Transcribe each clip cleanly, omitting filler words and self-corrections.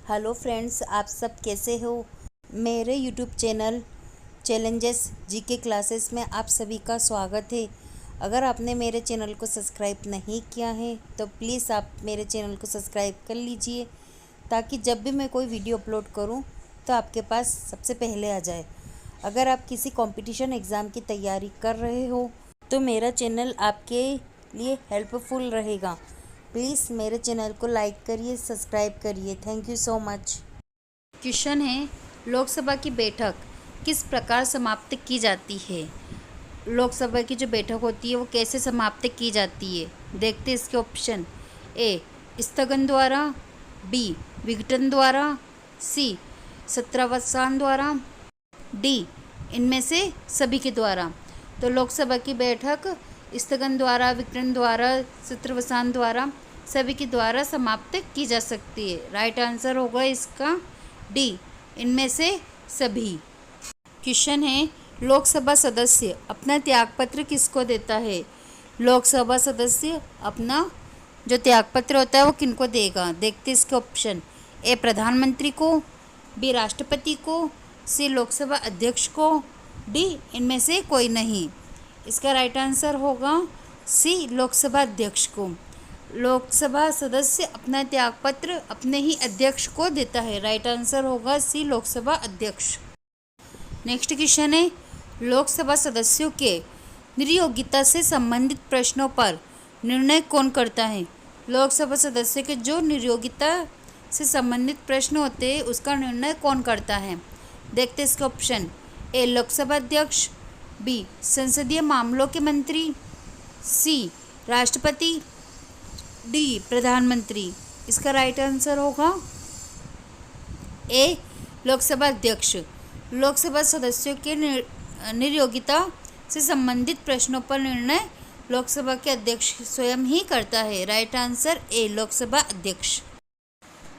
Hello friends, आप सब कैसे हो। मेरे YouTube channel challenges GK classes में आप सभी का स्वागत है। अगर आपने मेरे चैनल को सब्सक्राइब नहीं किया है तो प्लीज़ आप मेरे चैनल को सब्सक्राइब कर लीजिए, ताकि जब भी मैं कोई वीडियो अपलोड करूं तो आपके पास सबसे पहले आ जाए। अगर आप किसी कंपटीशन एग्ज़ाम की तैयारी कर रहे हो तो मेरा चैनल आपके लिए हेल्पफुल रहेगा। प्लीज़ मेरे चैनल को लाइक करिए, सब्सक्राइब करिए। Thank you so much. Question है, लोकसभा की बैठक किस प्रकार समाप्त की जाती है। लोकसभा की जो बैठक होती है वो कैसे समाप्त की जाती है। देखते हैं इसके ऑप्शन। ए स्थगन द्वारा, बी विघटन द्वारा, सी सत्रावसान द्वारा, डी इनमें से सभी के द्वारा। तो लोकसभा की बैठक स्थगन द्वारा, विघटन द्वारा, सत्रावसान द्वारा, सभी के द्वारा समाप्त की जा सकती है। राइट आंसर होगा इसका डी, इनमें से सभी। क्वेश्चन है, लोकसभा सदस्य अपना त्यागपत्र किसको देता है। लोकसभा सदस्य अपना जो त्यागपत्र होता है वो किनको देगा। देखते इसके ऑप्शन। ए प्रधानमंत्री को, बी राष्ट्रपति को, सी लोकसभा अध्यक्ष को, डी इनमें से कोई नहीं। इसका राइट आंसर होगा सी लोकसभा अध्यक्ष को। लोकसभा सदस्य अपना त्यागपत्र अपने ही अध्यक्ष को देता है। राइट आंसर होगा सी लोकसभा अध्यक्ष। नेक्स्ट क्वेश्चन है, लोकसभा सदस्यों के निर्योग्यता से संबंधित प्रश्नों पर निर्णय कौन करता है। लोकसभा सदस्य के जो निर्योग्यता से संबंधित प्रश्न होते हैं उसका निर्णय कौन करता है। देखते हैं इसके ऑप्शन। ए लोकसभा अध्यक्ष, बी संसदीय मामलों के मंत्री, सी राष्ट्रपति, डी प्रधानमंत्री। इसका राइट आंसर होगा ए लोकसभा अध्यक्ष। लोकसभा सदस्यों के निर्योग्यता से संबंधित प्रश्नों पर निर्णय लोकसभा के अध्यक्ष स्वयं ही करता है। राइट आंसर ए लोकसभा अध्यक्ष।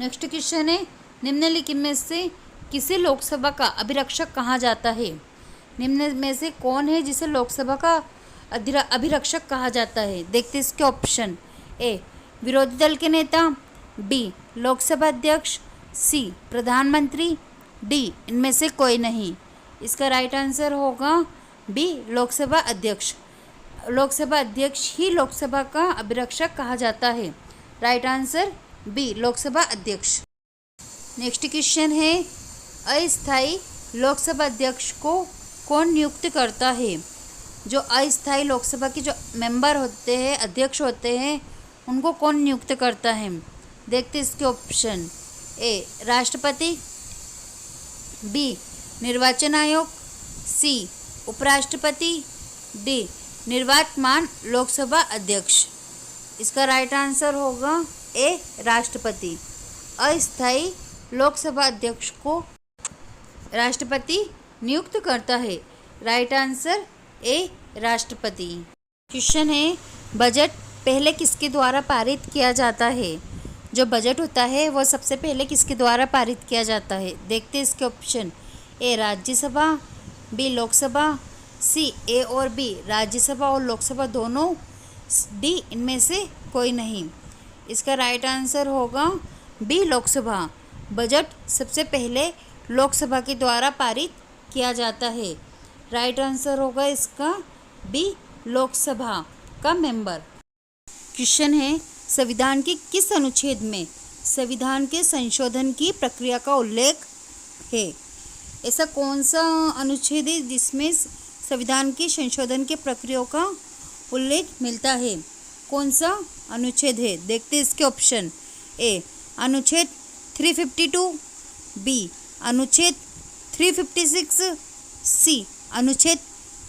नेक्स्ट क्वेश्चन है, निम्नलिखित में से किसे लोकसभा का अभिरक्षक कहा जाता है। निम्न में से कौन है जिसे लोकसभा का अभिरक्षक कहा जाता है। देखते इसके ऑप्शन। ए विरोधी दल के नेता, बी लोकसभा अध्यक्ष, सी प्रधानमंत्री, डी इनमें से कोई नहीं। इसका राइट आंसर होगा बी लोकसभा अध्यक्ष। लोकसभा अध्यक्ष ही लोकसभा का अभिरक्षक कहा जाता है। राइट आंसर बी लोकसभा अध्यक्ष। नेक्स्ट क्वेश्चन है, अस्थायी लोकसभा अध्यक्ष को कौन नियुक्त करता है। जो अस्थायी लोकसभा के जो मेंबर होते हैं, अध्यक्ष होते हैं, उनको कौन नियुक्त करता है। देखते इसके ऑप्शन। ए राष्ट्रपति, बी निर्वाचन आयोग, सी उपराष्ट्रपति, डी निर्वाचमान लोकसभा अध्यक्ष। इसका राइट आंसर होगा ए राष्ट्रपति। अस्थायी लोकसभा अध्यक्ष को राष्ट्रपति नियुक्त करता है। राइट आंसर ए राष्ट्रपति। क्वेश्चन है, बजट पहले किसके द्वारा पारित किया जाता है। जो बजट होता है वो सबसे पहले किसके द्वारा पारित किया जाता है। देखते इसके ऑप्शन। ए राज्यसभा, बी लोकसभा, सी ए और बी राज्यसभा और लोकसभा दोनों, डी इनमें से कोई नहीं। इसका राइट आंसर होगा बी लोकसभा। बजट सबसे पहले लोकसभा के द्वारा पारित किया जाता है। राइट आंसर होगा इसका बी लोकसभा का मेंबर। क्वेश्चन है, संविधान के किस अनुच्छेद में संविधान के संशोधन की प्रक्रिया का उल्लेख है। ऐसा कौन सा अनुच्छेद है जिसमें संविधान के संशोधन के प्रक्रिया का उल्लेख मिलता है। कौन सा अनुच्छेद है। देखते हैं इसके ऑप्शन। ए अनुच्छेद 352, बी अनुच्छेद 356, सी अनुच्छेद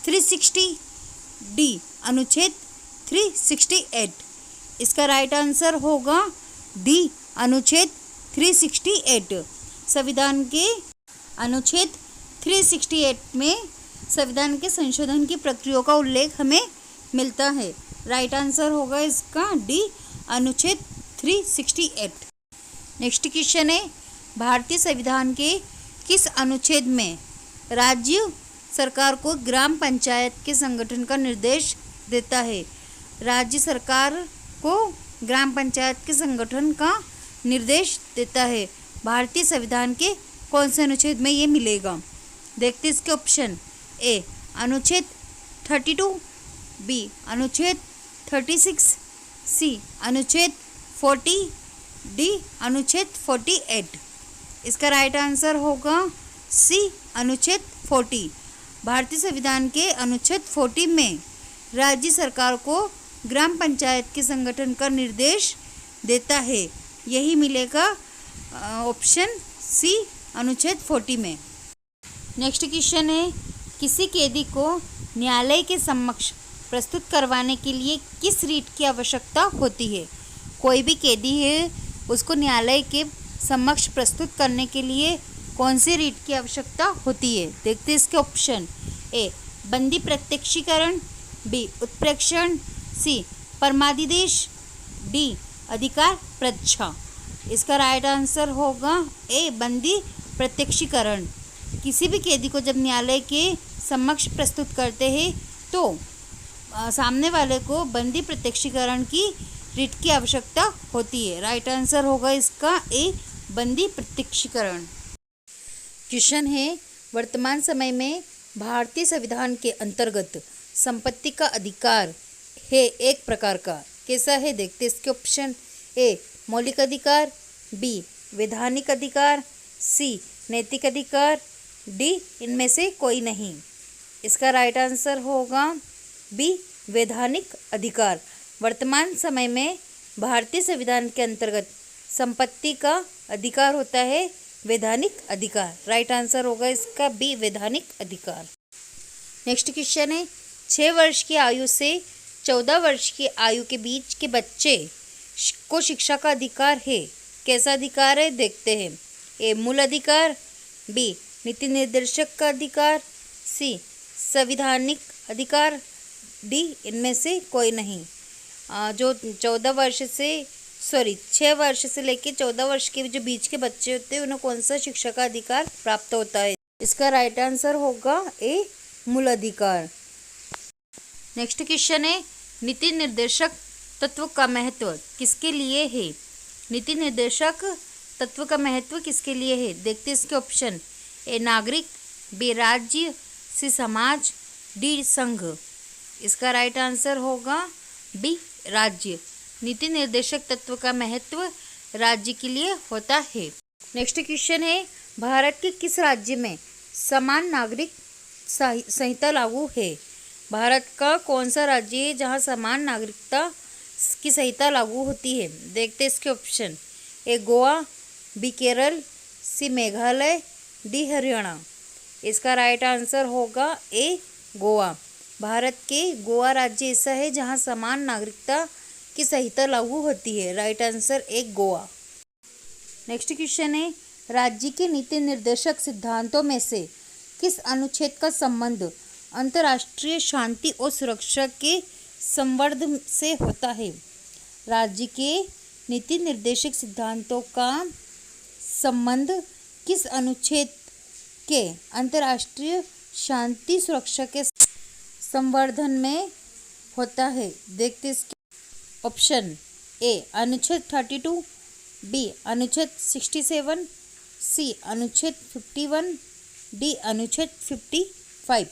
360, डी अनुच्छेद 368। इसका राइट आंसर होगा डी अनुच्छेद 368। संविधान के अनुच्छेद 368 में संविधान के संशोधन की प्रक्रिया का उल्लेख हमें मिलता है। राइट आंसर होगा इसका डी अनुच्छेद 368। नेक्स्ट क्वेश्चन है, भारतीय संविधान के किस अनुच्छेद में राज्य सरकार को ग्राम पंचायत के संगठन का निर्देश देता है। राज्य सरकार को ग्राम पंचायत के संगठन का निर्देश देता है। भारतीय संविधान के कौन से अनुच्छेद में ये मिलेगा? देखते इसके ऑप्शन। ए अनुच्छेद 32, बी अनुच्छेद 36, सी अनुच्छेद 40, डी अनुच्छेद 48। इसका राइट आंसर होगा सी अनुच्छेद 40। भारतीय संविधान के अनुच्छेद 40 में राज्य सरकार को ग्राम पंचायत के संगठन का निर्देश देता है। यही मिलेगा ऑप्शन सी अनुच्छेद 40 में। नेक्स्ट क्वेश्चन है, किसी कैदी को न्यायालय के समक्ष प्रस्तुत करवाने के लिए किस रीट की आवश्यकता होती है? कोई भी कैदी है, उसको न्यायालय के समक्ष प्रस्तुत करने के लिए कौन सी रीट की आवश्यकता होती है? देखते हैं इसके ऑप्शन। ए बंदी प्रत्यक्षीकरण, बी उत्प्रेक्षण, सी परमादिदेश, डी अधिकार प्रच्छा। इसका राइट आंसर होगा ए बंदी प्रत्यक्षीकरण। किसी भी कैदी को जब न्यायालय के समक्ष प्रस्तुत करते हैं तो सामने वाले को बंदी प्रत्यक्षीकरण की रीट की आवश्यकता होती है। राइट आंसर होगा इसका ए बंदी प्रत्यक्षीकरण। क्वेश्चन है, वर्तमान समय में भारतीय संविधान के अंतर्गत संपत्ति का अधिकार है एक प्रकार का, कैसा है? देखते इसके ऑप्शन। ए मौलिक अधिकार, बी वैधानिक अधिकार, सी नैतिक अधिकार, डी इनमें से कोई नहीं। इसका राइट आंसर होगा बी वैधानिक अधिकार। वर्तमान समय में भारतीय संविधान के अंतर्गत संपत्ति का अधिकार होता है वैधानिक अधिकार। राइट आंसर होगा इसका बी वैधानिक अधिकार। नेक्स्ट क्वेश्चन है, 6 वर्ष की आयु से 14 वर्ष की आयु के बीच के बच्चे को शिक्षा का अधिकार है, कैसा अधिकार है? देखते हैं। ए मूल अधिकार, बी नीति निर्देशक का अधिकार, सी संवैधानिक अधिकार, डी इनमें से कोई नहीं। जो 6 वर्ष से लेकर 14 वर्ष के जो बीच के बच्चे होते हैं उन्हें कौन सा शिक्षा का अधिकार प्राप्त होता है? इसका राइट आंसर होगा ए मूल अधिकार। नेक्स्ट क्वेश्चन है, नीति निर्देशक तत्व का महत्व किसके लिए है? नीति निर्देशक तत्व का महत्व किसके लिए है? देखते इसके ऑप्शन। ए नागरिक, बी राज्य, सी समाज, डी संघ। इसका राइट आंसर होगा बी राज्य। नीति निर्देशक तत्व का महत्व राज्य के लिए होता है। नेक्स्ट क्वेश्चन है, भारत के किस राज्य में समान नागरिक संहिता लागू है? भारत का कौन सा राज्य है जहां समान नागरिकता की संहिता लागू होती है? देखते इसके ऑप्शन। ए गोवा, बी केरल, सी मेघालय, डी हरियाणा। इसका राइट आंसर होगा ए गोवा। भारत के गोवा राज्य ऐसा है जहां समान नागरिकता की संहिता लागू होती है। Right answer A Goa. Next question है, राज्य के नीति निर्देशक सिद्धांतों में से किस अनुच्छेद का संबंध अंतर्राष्ट्रीय शांति और सुरक्षा के संवर्धन से होता है? राज्य के नीति निर्देशक सिद्धांतों का संबंध किस अनुच्छेद के अंतर्राष्ट्रीय शांति सुरक्षा के संवर्धन में होता है? देखते इसके ऑप्शन। ए अनुच्छेद 32, बी अनुच्छेद 67, सी अनुच्छेद 51, डी अनुच्छेद 55।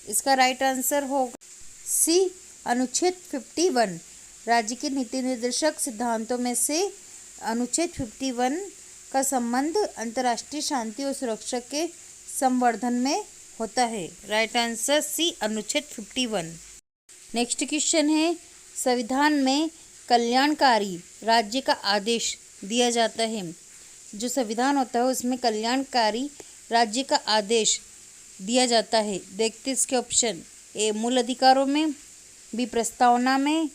इसका राइट आंसर होगा सी अनुच्छेद 51। राज्य के नीति निर्देशक सिद्धांतों में से अनुच्छेद 51 का संबंध अंतर्राष्ट्रीय शांति और सुरक्षा के संवर्धन में होता है। राइट आंसर सी अनुच्छेद 51। नेक्स्ट क्वेश्चन है, संविधान में कल्याणकारी राज्य का आदेश दिया जाता है। जो संविधान होता है उसमें कल्याणकारी राज्य का आदेश दिया जाता है। देखते इसके ऑप्शन। ए मूल अधिकारों में, बी प्रस्तावना में,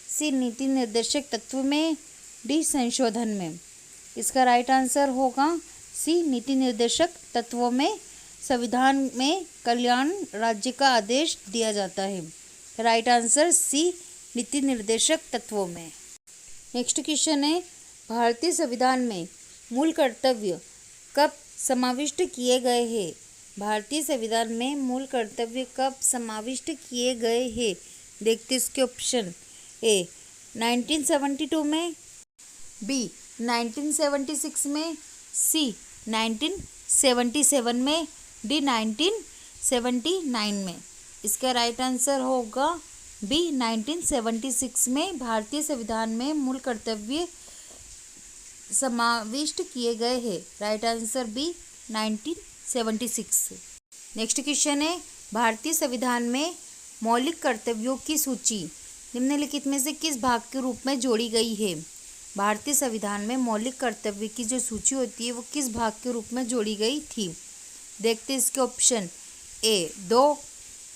सी नीति निर्देशक तत्व में, डी संशोधन में। इसका राइट आंसर होगा सी नीति निर्देशक तत्वों में संविधान में कल्याण राज्य का आदेश दिया जाता है। राइट आंसर सी नीति निर्देशक तत्वों में। नेक्स्ट क्वेश्चन है, भारतीय संविधान में मूल कर्तव्य कब समाविष्ट किए गए हैं? भारतीय संविधान में मूल कर्तव्य कब समाविष्ट किए गए हैं? देखते इसके ऑप्शन। ए 1972 में, बी 1976 में, सी 1977 में, डी 1979 में। इसका राइट आंसर होगा बी 1976 में भारतीय संविधान में मूल कर्तव्य समाविष्ट किए गए हैं। Right answer B 1976। Next question है, भारतीय संविधान में मौलिक कर्तव्यों की सूची निम्नलिखित में से किस भाग के रूप में जोड़ी गई है? भारतीय संविधान में मौलिक कर्तव्य की जो सूची होती है वो किस भाग के रूप में जोड़ी गई थी? देखते हैं इसके ऑप्शन। ए 2,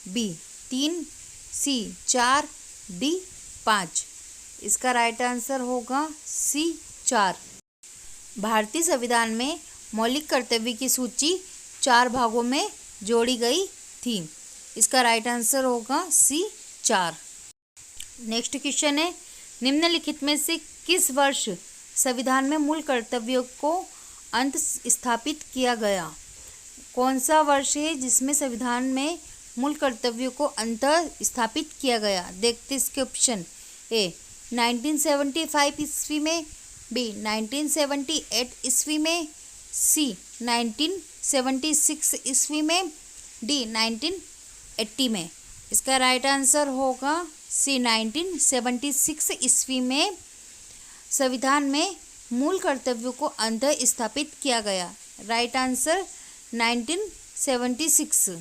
बी 3, सी 4, डी 5। इसका राइट आंसर होगा सी 4। भारतीय संविधान में मौलिक कर्तव्य की सूची 4 भागों में जोड़ी गई थी। इसका राइट आंसर होगा सी 4। नेक्स्ट क्वेश्चन है, निम्नलिखित में से किस वर्ष संविधान में मूल कर्तव्यों को अंत स्थापित किया गया? कौन सा वर्ष है जिसमें संविधान में मूल कर्तव्यों को अंत स्थापित किया गया? देखते इसके ऑप्शन। ए 1975 ईस्वी में, बी 1978 ईस्वी में, सी 1976 ईस्वी में, डी 1980 में। इसका राइट आंसर होगा सी 1976 ईस्वी में संविधान में मूल कर्तव्यों को अंत स्थापित किया गया। Right answer 1976।